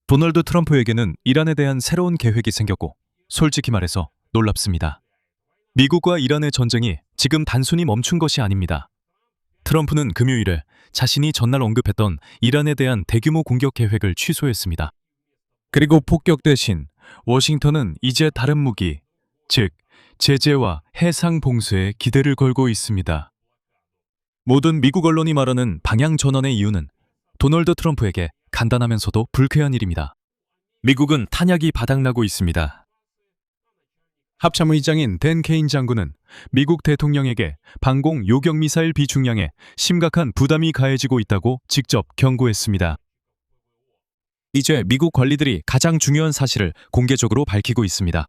도널드 트럼프에게는 이란에 대한 새로운 계획이 생겼고 솔직히 말해서 놀랍습니다. 미국과 이란의 전쟁이 지금 단순히 멈춘 것이 아닙니다. 트럼프는 금요일에 자신이 전날 언급했던 이란에 대한 대규모 공격 계획을 취소했습니다. 그리고 폭격 대신 워싱턴은 이제 다른 무기, 즉 제재와 해상 봉쇄에 기대를 걸고 있습니다. 모든 미국 언론이 말하는 방향 전환의 이유는 도널드 트럼프에게 간단하면서도 불쾌한 일입니다. 미국은 탄약이 바닥나고 있습니다. 합참의장인 댄 케인 장군은 미국 대통령에게 방공 요격 미사일 비축량에 심각한 부담이 가해지고 있다고 직접 경고했습니다. 이제 미국 관리들이 가장 중요한 사실을 공개적으로 밝히고 있습니다.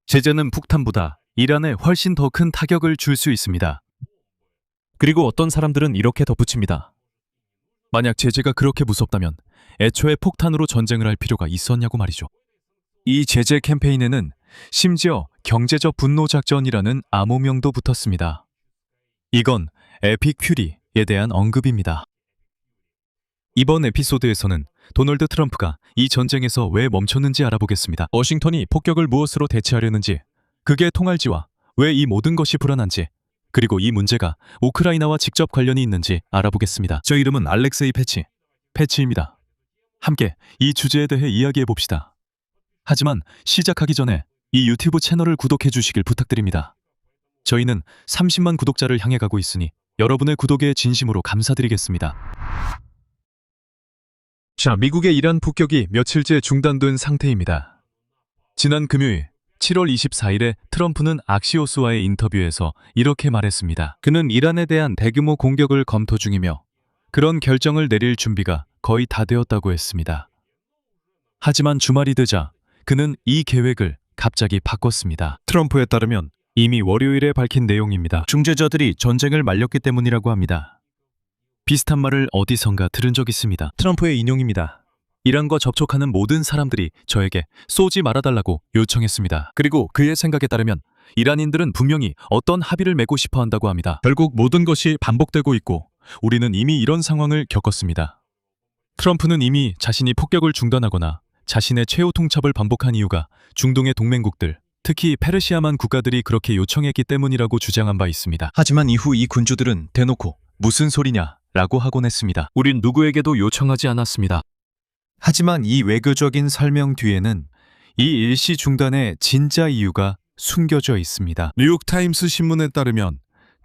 제재는 폭탄보다 이란에 훨씬 더 큰 타격을 줄 수 있습니다. 그리고 어떤 사람들은 이렇게 덧붙입니다. 만약 제재가 그렇게 무섭다면 애초에 폭탄으로 전쟁을 할 필요가 있었냐고 말이죠. 이 제재 캠페인에는 심지어 경제적 분노 작전이라는 암호명도 붙었습니다. 이건 에픽 퓨리에 대한 언급입니다. 이번 에피소드에서는 도널드 트럼프가 이 전쟁에서 왜 멈췄는지 알아보겠습니다. 워싱턴이 폭격을 무엇으로 대체하려는지, 그게 통할지와 왜 이 모든 것이 불안한지, 그리고 이 문제가 우크라이나와 직접 관련이 있는지 알아보겠습니다. 저 이름은 알렉세이 패치입니다. 함께 이 주제에 대해 이야기해 봅시다. 하지만 시작하기 전에 이 유튜브 채널을 구독해 주시길 부탁드립니다. 저희는 30만 구독자를 향해 가고 있으니 여러분의 구독에 진심으로 감사드리겠습니다. 자, 미국의 이란 폭격이 며칠째 중단된 상태입니다. 지난 금요일 7월 24일에 트럼프는 악시오스와의 인터뷰에서 이렇게 말했습니다. 그는 이란에 대한 대규모 공격을 검토 중이며 그런 결정을 내릴 준비가 거의 다 되었다고 했습니다. 하지만 주말이 되자 그는 이 계획을 갑자기 바꿨습니다. 트럼프에 따르면 이미 월요일에 밝힌 내용입니다. 중재자들이 전쟁을 말렸기 때문이라고 합니다. 비슷한 말을 어디선가 들은 적 있습니다. 트럼프의 인용입니다. 이란과 접촉하는 모든 사람들이 저에게 쏘지 말아달라고 요청했습니다. 그리고 그의 생각에 따르면 이란인들은 분명히 어떤 합의를 맺고 싶어 한다고 합니다. 결국 모든 것이 반복되고 있고 우리는 이미 이런 상황을 겪었습니다. 트럼프는 이미 자신이 폭격을 중단하거나 자신의 최후 통첩을 반복한 이유가 중동의 동맹국들, 특히 페르시아만 국가들이 그렇게 요청했기 때문이라고 주장한 바 있습니다. 하지만 이후 이 군주들은 대놓고 무슨 소리냐 라고 하곤 했습니다. 우린 누구에게도 요청하지 않았습니다. 하지만 이 외교적인 설명 뒤에는 이 일시 중단의 진짜 이유가 숨겨져 있습니다. 뉴욕타임스 신문에 따르면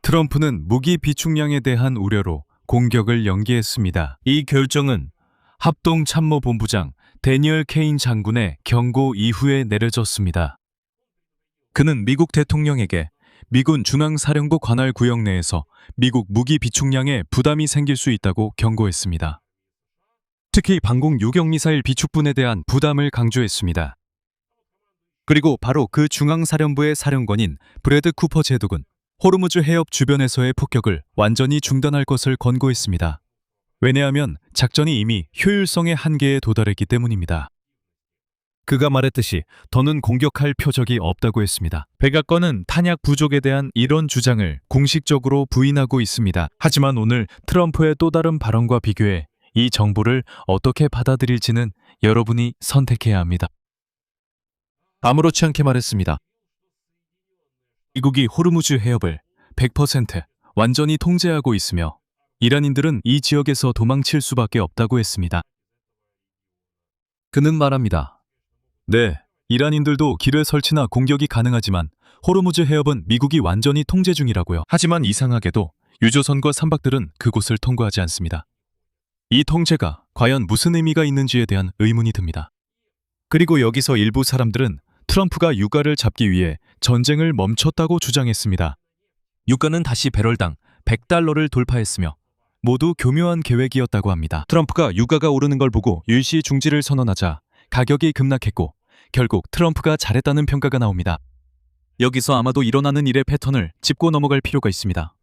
트럼프는 무기 비축량에 대한 우려로 공격을 연기했습니다. 이 결정은 합동참모본부장 데니얼 케인 장군의 경고 이후에 내려졌습니다. 그는 미국 대통령에게 미군 중앙사령부 관할 구역 내에서 미국 무기 비축량에 부담이 생길 수 있다고 경고했습니다. 특히 방공 요격 미사일 비축분에 대한 부담을 강조했습니다. 그리고 바로 그 중앙사령부의 사령관인 브래드 쿠퍼 제독은 호르무즈 해협 주변에서의 폭격을 완전히 중단할 것을 권고했습니다. 왜냐하면 작전이 이미 효율성의 한계에 도달했기 때문입니다. 그가 말했듯이 더는 공격할 표적이 없다고 했습니다. 백악관은 탄약 부족에 대한 이런 주장을 공식적으로 부인하고 있습니다. 하지만 오늘 트럼프의 또 다른 발언과 비교해 이 정보를 어떻게 받아들일지는 여러분이 선택해야 합니다. 아무렇지 않게 말했습니다. 미국이 호르무즈 해협을 100% 완전히 통제하고 있으며 이란인들은 이 지역에서 도망칠 수밖에 없다고 했습니다. 그는 말합니다. 네, 이란인들도 길의 설치나 공격이 가능하지만 호르무즈 해협은 미국이 완전히 통제 중이라고요. 하지만 이상하게도 유조선과 선박들은 그곳을 통과하지 않습니다. 이 통제가 과연 무슨 의미가 있는지에 대한 의문이 듭니다. 그리고 여기서 일부 사람들은 트럼프가 유가를 잡기 위해 전쟁을 멈췄다고 주장했습니다. 유가는 다시 배럴당 $100를 돌파했으며 모두 교묘한 계획이었다고 합니다. 트럼프가 유가가 오르는 걸 보고 일시 중지를 선언하자 가격이 급락했고 결국 트럼프가 잘했다는 평가가 나옵니다. 여기서 아마도 일어나는 일의 패턴을 짚고 넘어갈 필요가 있습니다.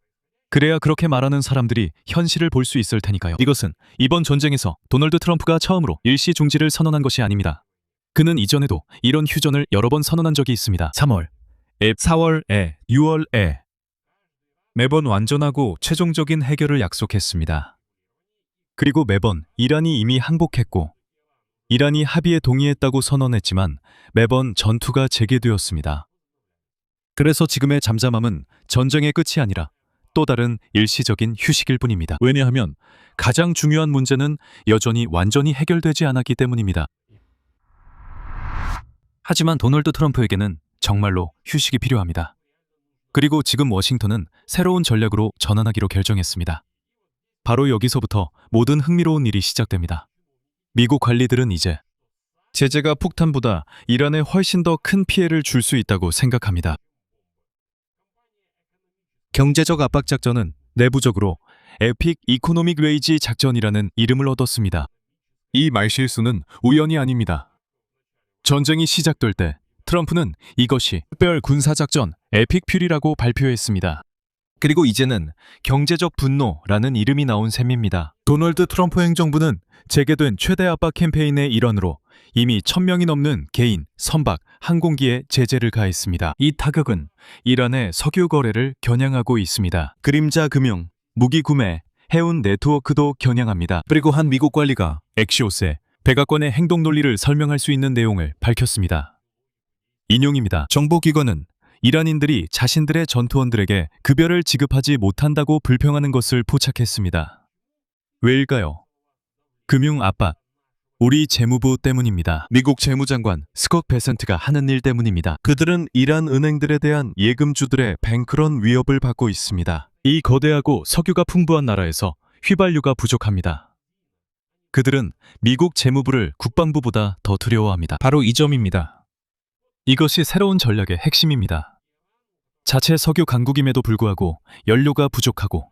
그래야 그렇게 말하는 사람들이 현실을 볼 수 있을 테니까요. 이것은 이번 전쟁에서 도널드 트럼프가 처음으로 일시 중지를 선언한 것이 아닙니다. 그는 이전에도 이런 휴전을 여러 번 선언한 적이 있습니다. 3월에, 4월에, 6월에 매번 완전하고 최종적인 해결을 약속했습니다. 그리고 매번 이란이 이미 항복했고 이란이 합의에 동의했다고 선언했지만 매번 전투가 재개되었습니다. 그래서 지금의 잠잠함은 전쟁의 끝이 아니라 또 다른 일시적인 휴식일 뿐입니다. 왜냐하면 가장 중요한 문제는 여전히 완전히 해결되지 않았기 때문입니다. 하지만 도널드 트럼프에게는 정말로 휴식이 필요합니다. 그리고 지금 워싱턴은 새로운 전략으로 전환하기로 결정했습니다. 바로 여기서부터 모든 흥미로운 일이 시작됩니다. 미국 관리들은 이제 제재가 폭탄보다 이란에 훨씬 더 큰 피해를 줄 수 있다고 생각합니다. 경제적 압박 작전은 내부적으로 에픽 이코노믹 웨이지 작전이라는 이름을 얻었습니다. 이 말실수는 우연이 아닙니다. 전쟁이 시작될 때 트럼프는 이것이 특별 군사작전 에픽 퓨리라고 발표했습니다. 그리고 이제는 경제적 분노라는 이름이 나온 셈입니다. 도널드 트럼프 행정부는 재개된 최대 압박 캠페인의 일환으로 이미 1000명이 넘는 개인, 선박, 항공기에 제재를 가했습니다. 이 타격은 이란의 석유 거래를 겨냥하고 있습니다. 그림자 금융, 무기 구매, 해운 네트워크도 겨냥합니다. 그리고 한 미국 관리가 엑시오스에 백악관의 행동 논리를 설명할 수 있는 내용을 밝혔습니다. 인용입니다. 정보기관은 이란인들이 자신들의 전투원들에게 급여를 지급하지 못한다고 불평하는 것을 포착했습니다. 왜일까요? 금융 압박, 우리 재무부 때문입니다. 미국 재무장관 스콧 베센트가 하는 일 때문입니다. 그들은 이란 은행들에 대한 예금주들의 뱅크런 위협을 받고 있습니다. 이 거대하고 석유가 풍부한 나라에서 휘발유가 부족합니다. 그들은 미국 재무부를 국방부보다 더 두려워합니다. 바로 이 점입니다. 이것이 새로운 전략의 핵심입니다. 자체 석유 강국임에도 불구하고 연료가 부족하고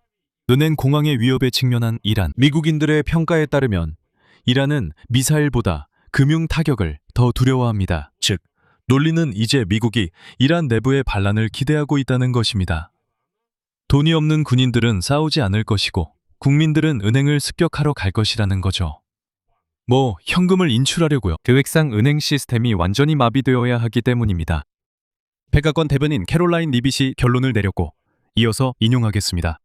은행 공황의 위협에 직면한 이란. 미국인들의 평가에 따르면 이란은 미사일보다 금융 타격을 더 두려워합니다. 즉, 논리는 이제 미국이 이란 내부의 반란을 기대하고 있다는 것입니다. 돈이 없는 군인들은 싸우지 않을 것이고 국민들은 은행을 습격하러 갈 것이라는 거죠. 현금을 인출하려고요. 계획상 은행 시스템이 완전히 마비되어야 하기 때문입니다. 백악관 대변인 캐롤라인 리빗이 결론을 내렸고 이어서 인용하겠습니다.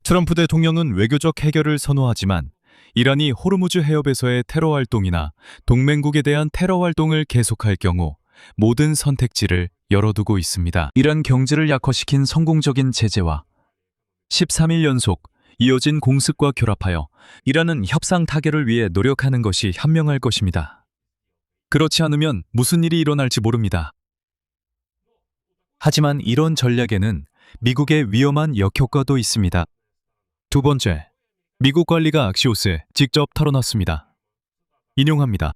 트럼프 대통령은 외교적 해결을 선호하지만 이란이 호르무즈 해협에서의 테러 활동이나 동맹국에 대한 테러 활동을 계속할 경우 모든 선택지를 열어두고 있습니다. 이란 경제를 약화시킨 성공적인 제재와 13일 연속 이어진 공습과 결합하여 이란은 협상 타결을 위해 노력하는 것이 현명할 것입니다. 그렇지 않으면 무슨 일이 일어날지 모릅니다. 하지만 이런 전략에는 미국의 위험한 역효과도 있습니다. 두 번째, 미국 관리가 악시오스에 직접 털어놨습니다. 인용합니다.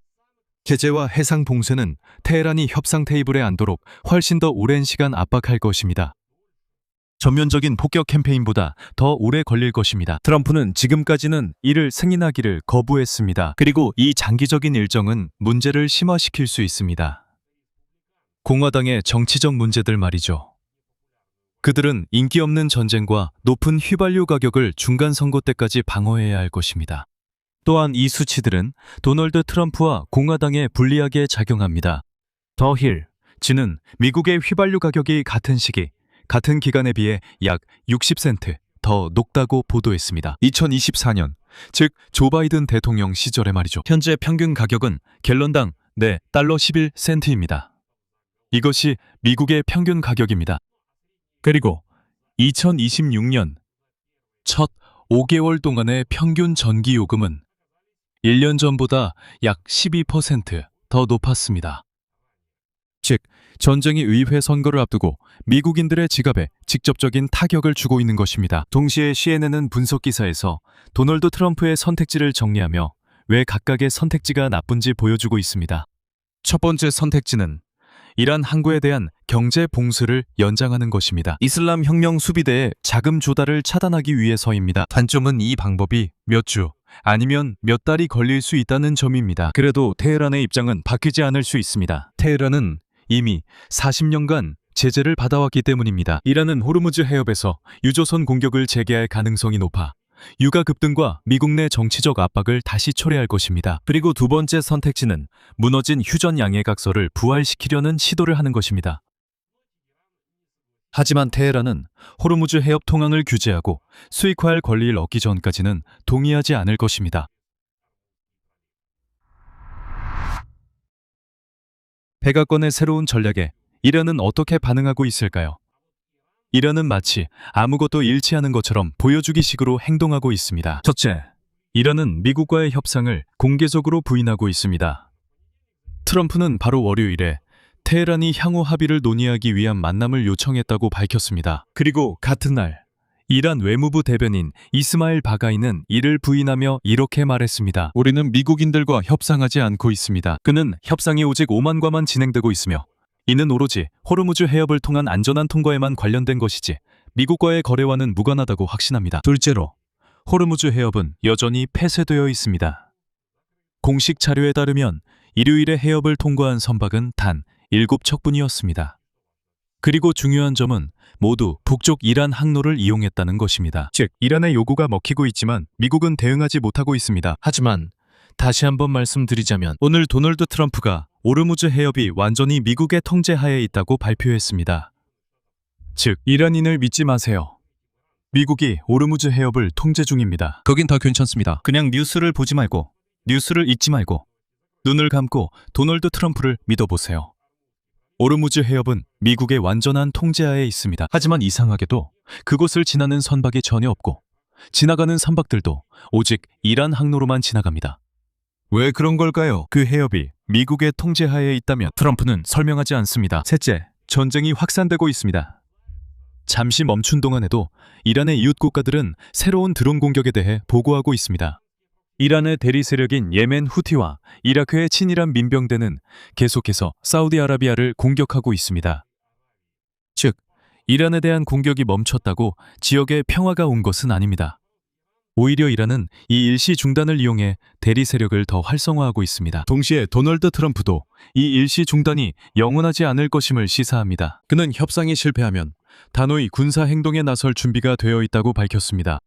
제재와 해상 봉쇄는 테헤란이 협상 테이블에 앉도록 훨씬 더 오랜 시간 압박할 것입니다. 전면적인 폭격 캠페인보다 더 오래 걸릴 것입니다. 트럼프는 지금까지는 이를 승인하기를 거부했습니다. 그리고 이 장기적인 일정은 문제를 심화시킬 수 있습니다. 공화당의 정치적 문제들 말이죠. 그들은 인기 없는 전쟁과 높은 휘발유 가격을 중간 선거 때까지 방어해야 할 것입니다. 또한 이 수치들은 도널드 트럼프와 공화당에 불리하게 작용합니다. 더 힐, 지는 미국의 휘발유 가격이 같은 시기, 같은 기간에 비해 약 60센트 더 높다고 보도했습니다. 2024년, 즉 조 바이든 대통령 시절에 말이죠. 현재 평균 가격은 갤런당 $4 11센트입니다. 이것이 미국의 평균 가격입니다. 그리고 2026년 첫 5개월 동안의 평균 전기요금은 1년 전보다 약 12% 높았습니다. 즉, 전쟁이 의회 선거를 앞두고 미국인들의 지갑에 직접적인 타격을 주고 있는 것입니다. 동시에 CNN은 분석 기사에서 도널드 트럼프의 선택지를 정리하며 왜 각각의 선택지가 나쁜지 보여주고 있습니다. 첫 번째 선택지는 이란 항구에 대한 경제 봉쇄를 연장하는 것입니다. 이슬람 혁명 수비대의 자금 조달을 차단하기 위해서입니다. 단점은 이 방법이 몇 주, 아니면 몇 달이 걸릴 수 있다는 점입니다. 그래도 테헤란의 입장은 바뀌지 않을 수 있습니다. 테헤란은 이미 40년간 제재를 받아왔기 때문입니다. 이란은 호르무즈 해협에서 유조선 공격을 재개할 가능성이 높아 유가 급등과 미국 내 정치적 압박을 다시 초래할 것입니다. 그리고 두 번째 선택지는 무너진 휴전 양해각서를 부활시키려는 시도를 하는 것입니다. 하지만 테헤란은 호르무즈 해협 통항을 규제하고 수익화할 권리를 얻기 전까지는 동의하지 않을 것입니다. 백악관의 새로운 전략에 이란은 어떻게 반응하고 있을까요? 이란은 마치 아무것도 잃지 않은 것처럼 보여주기 식으로 행동하고 있습니다. 첫째, 이란은 미국과의 협상을 공개적으로 부인하고 있습니다. 트럼프는 바로 월요일에 테헤란이 향후 합의를 논의하기 위한 만남을 요청했다고 밝혔습니다. 그리고 같은 날 이란 외무부 대변인 이스마일 바가이는 이를 부인하며 이렇게 말했습니다. 우리는 미국인들과 협상하지 않고 있습니다. 그는 협상이 오직 오만과만 진행되고 있으며 이는 오로지 호르무즈 해협을 통한 안전한 통과에만 관련된 것이지 미국과의 거래와는 무관하다고 확신합니다. 둘째로, 호르무즈 해협은 여전히 폐쇄되어 있습니다. 공식 자료에 따르면 일요일에 해협을 통과한 선박은 단 7척뿐이었습니다. 그리고 중요한 점은 모두 북쪽 이란 항로를 이용했다는 것입니다. 즉, 이란의 요구가 먹히고 있지만 미국은 대응하지 못하고 있습니다. 하지만 다시 한번 말씀드리자면 오늘 도널드 트럼프가 호르무즈 해협이 완전히 미국의 통제하에 있다고 발표했습니다. 즉, 이란인을 믿지 마세요. 미국이 호르무즈 해협을 통제 중입니다. 거긴 다 괜찮습니다. 그냥 뉴스를 보지 말고, 뉴스를 읽지 말고 눈을 감고 도널드 트럼프를 믿어보세요. 호르무즈 해협은 미국의 완전한 통제하에 있습니다. 하지만 이상하게도 그곳을 지나는 선박이 전혀 없고 지나가는 선박들도 오직 이란 항로로만 지나갑니다. 왜 그런 걸까요? 그 해협이 미국의 통제하에 있다면 트럼프는 설명하지 않습니다. 셋째, 전쟁이 확산되고 있습니다. 잠시 멈춘 동안에도 이란의 이웃 국가들은 새로운 드론 공격에 대해 보고하고 있습니다. 이란의 대리 세력인 예멘 후티와 이라크의 친이란 민병대는 계속해서 사우디아라비아를 공격하고 있습니다. 즉, 이란에 대한 공격이 멈췄다고 지역에 평화가 온 것은 아닙니다. 오히려 이란은 이 일시 중단을 이용해 대리 세력을 더 활성화하고 있습니다. 동시에 도널드 트럼프도 이 일시 중단이 영원하지 않을 것임을 시사합니다. 그는 협상이 실패하면 단호히 군사 행동에 나설 준비가 되어 있다고 밝혔습니다.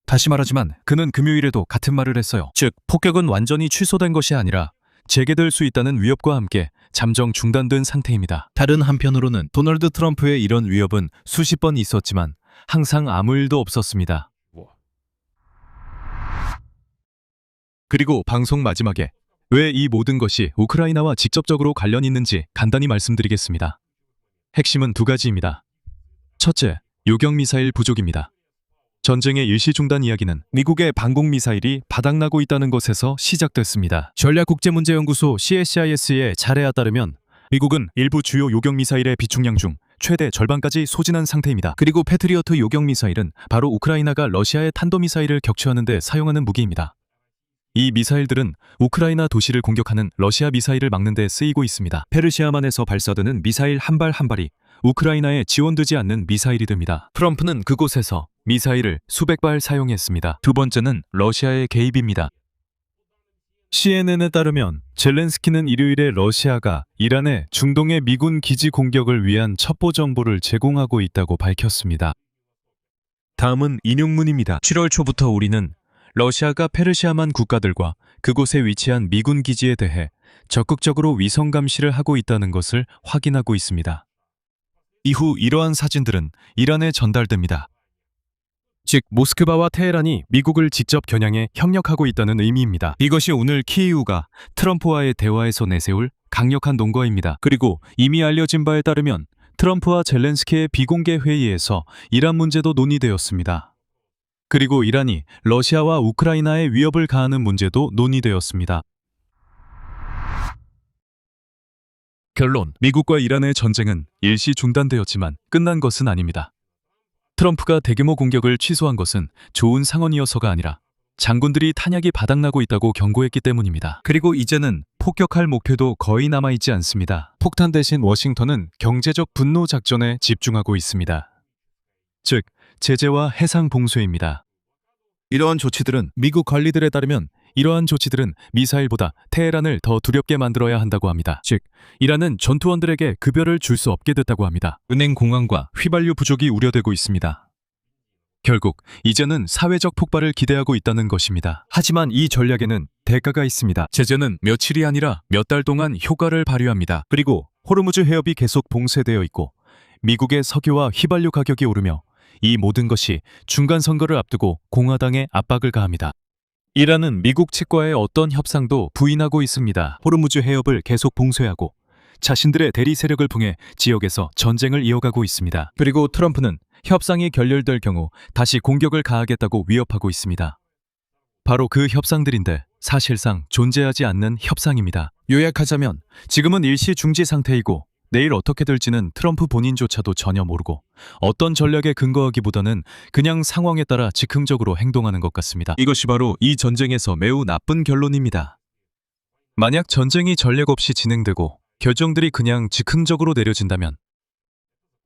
다시 말하지만 그는 금요일에도 같은 말을 했어요. 즉, 폭격은 완전히 취소된 것이 아니라 재개될 수 있다는 위협과 함께 잠정 중단된 상태입니다. 다른 한편으로는 도널드 트럼프의 이런 위협은 수십 번 있었지만 항상 아무 일도 없었습니다. 그리고 방송 마지막에 왜 이 모든 것이 우크라이나와 직접적으로 관련 있는지 간단히 말씀드리겠습니다. 핵심은 두 가지입니다. 첫째, 요격미사일 부족입니다. 전쟁의 일시 중단 이야기는 미국의 방공미사일이 바닥나고 있다는 것에서 시작됐습니다. 전략국제문제연구소 CSIS의 자료에 따르면 미국은 일부 주요 요격미사일의 비축량 중 최대 절반까지 소진한 상태입니다. 그리고 패트리어트 요격미사일은 바로 우크라이나가 러시아의 탄도미사일을 격추하는 데 사용하는 무기입니다. 이 미사일들은 우크라이나 도시를 공격하는 러시아 미사일을 막는 데 쓰이고 있습니다. 페르시아만에서 발사되는 미사일 한 발 한 발이 우크라이나에 지원되지 않는 미사일이 됩니다. 트럼프는 그곳에서 미사일을 수백 발 사용했습니다. 두 번째는 러시아의 개입입니다. CNN에 따르면 젤렌스키는 일요일에 러시아가 이란에 중동의 미군 기지 공격을 위한 첩보 정보를 제공하고 있다고 밝혔습니다. 다음은 인용문입니다. 7월 초부터 우리는 러시아가 페르시아만 국가들과 그곳에 위치한 미군 기지에 대해 적극적으로 위성 감시를 하고 있다는 것을 확인하고 있습니다. 이후 이러한 사진들은 이란에 전달됩니다. 즉, 모스크바와 테헤란이 미국을 직접 겨냥해 협력하고 있다는 의미입니다. 이것이 오늘 키이우가 트럼프와의 대화에서 내세울 강력한 논거입니다. 그리고 이미 알려진 바에 따르면 트럼프와 젤렌스키의 비공개 회의에서 이란 문제도 논의되었습니다. 그리고 이란이 러시아와 우크라이나에 위협을 가하는 문제도 논의되었습니다. 결론, 미국과 이란의 전쟁은 일시 중단되었지만 끝난 것은 아닙니다. 트럼프가 대규모 공격을 취소한 것은 좋은 상황이어서가 아니라 장군들이 탄약이 바닥나고 있다고 경고했기 때문입니다. 그리고 이제는 폭격할 목표도 거의 남아있지 않습니다. 폭탄 대신 워싱턴은 경제적 분노 작전에 집중하고 있습니다. 즉, 제재와 해상 봉쇄입니다. 이러한 조치들은 미국 관리들에 따르면 이러한 조치들은 미사일보다 테헤란을 더 두렵게 만들어야 한다고 합니다. 즉, 이란은 전투원들에게 급여를 줄 수 없게 됐다고 합니다. 은행 공황과 휘발유 부족이 우려되고 있습니다. 결국 이제는 사회적 폭발을 기대하고 있다는 것입니다. 하지만 이 전략에는 대가가 있습니다. 제재는 며칠이 아니라 몇 달 동안 효과를 발휘합니다. 그리고 호르무즈 해협이 계속 봉쇄되어 있고 미국의 석유와 휘발유 가격이 오르며 이 모든 것이 중간 선거를 앞두고 공화당에 압박을 가합니다. 이란은 미국 측과의 어떤 협상도 부인하고 있습니다. 호르무즈 해협을 계속 봉쇄하고 자신들의 대리 세력을 통해 지역에서 전쟁을 이어가고 있습니다. 그리고 트럼프는 협상이 결렬될 경우 다시 공격을 가하겠다고 위협하고 있습니다. 바로 그 협상들인데 사실상 존재하지 않는 협상입니다. 요약하자면 지금은 일시 중지 상태이고 내일 어떻게 될지는 트럼프 본인조차도 전혀 모르고 어떤 전략에 근거하기보다는 그냥 상황에 따라 즉흥적으로 행동하는 것 같습니다. 이것이 바로 이 전쟁에서 매우 나쁜 결론입니다. 만약 전쟁이 전략 없이 진행되고 결정들이 그냥 즉흥적으로 내려진다면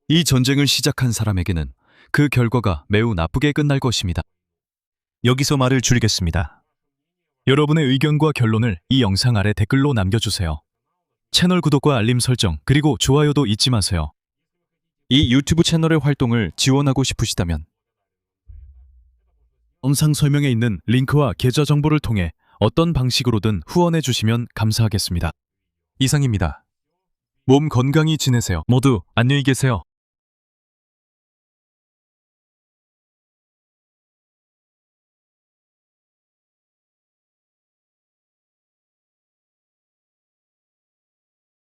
이 전쟁을 시작한 사람에게는 그 결과가 매우 나쁘게 끝날 것입니다. 여기서 말을 줄이겠습니다. 여러분의 의견과 결론을 이 영상 아래 댓글로 남겨주세요. 채널 구독과 알림 설정 그리고 좋아요도 잊지 마세요. 이 유튜브 채널의 활동을 지원하고 싶으시다면 영상 설명에 있는 링크와 계좌 정보를 통해 어떤 방식으로든 후원해 주시면 감사하겠습니다. 이상입니다. 몸 건강히 지내세요. 모두 안녕히 계세요.